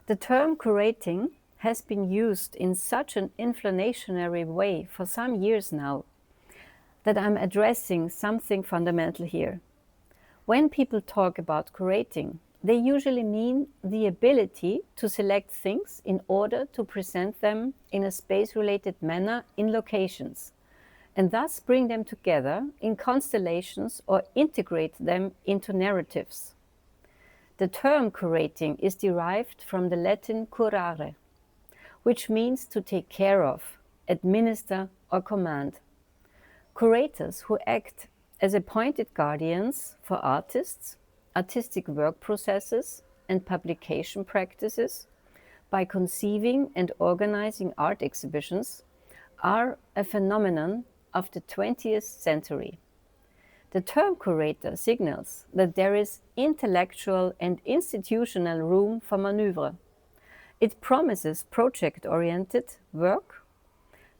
The term curating has been used in such an inflationary way for some years now that I'm addressing something fundamental here. When people talk about curating, they usually mean the ability to select things in order to present them in a space-related manner in locations, and thus bring them together in constellations or integrate them into narratives. The term curating is derived from the Latin curare, which means to take care of, administer, or command. Curators who act as appointed guardians for artists, artistic work processes, and publication practices by conceiving and organizing art exhibitions are a phenomenon of the 20th century. The term curator signals that there is intellectual and institutional room for manoeuvre. It promises project-oriented work,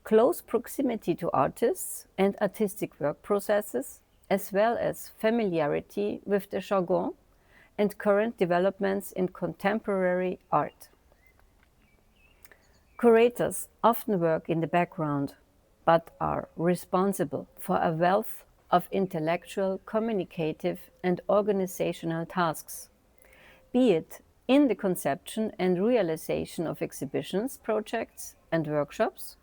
close proximity to artists and artistic work processes, as well as familiarity with the jargon and current developments in contemporary art. Curators often work in the background, but are responsible for a wealth of intellectual, communicative, and organizational tasks, be it in the conception and realization of exhibitions, projects, and workshops,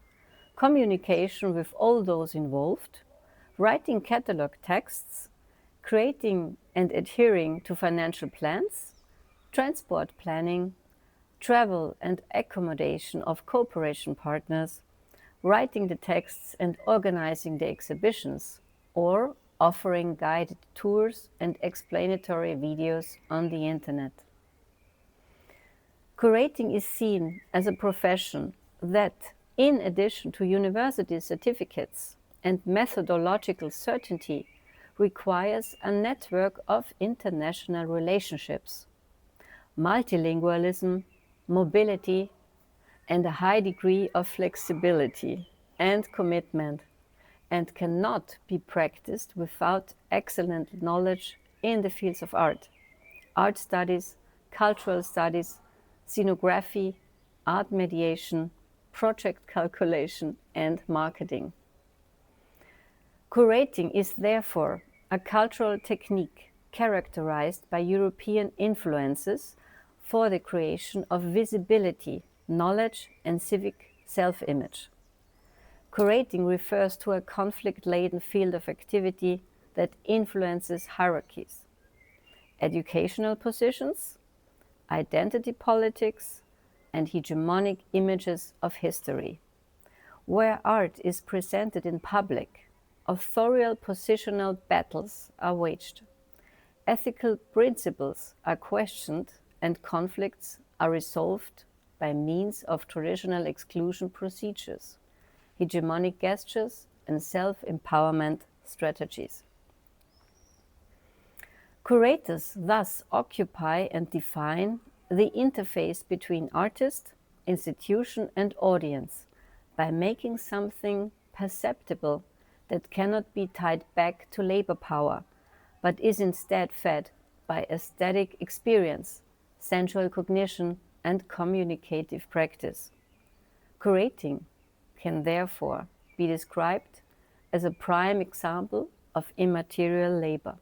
communication with all those involved, writing catalog texts, creating and adhering to financial plans, transport planning, travel and accommodation of cooperation partners, writing the texts and organizing the exhibitions, or offering guided tours and explanatory videos on the internet. Curating is seen as a profession that, in addition to university certificates and methodological certainty, requires a network of international relationships, multilingualism, mobility, and a high degree of flexibility and commitment, and cannot be practiced without excellent knowledge in the fields of art studies, cultural studies, scenography, art mediation, project calculation, and marketing. Curating is therefore a cultural technique characterized by European influences for the creation of visibility, knowledge, and civic self-image. Curating refers to a conflict-laden field of activity that influences hierarchies, educational positions, identity politics, and hegemonic images of history. Where art is presented in public, authorial positional battles are waged. Ethical principles are questioned and conflicts are resolved by means of traditional exclusion procedures, hegemonic gestures, and self-empowerment strategies. Curators thus occupy and define the interface between artist, institution, and audience by making something perceptible that cannot be tied back to labor power, but is instead fed by aesthetic experience, sensual cognition, and communicative practice. Curating can therefore be described as a prime example of immaterial labor.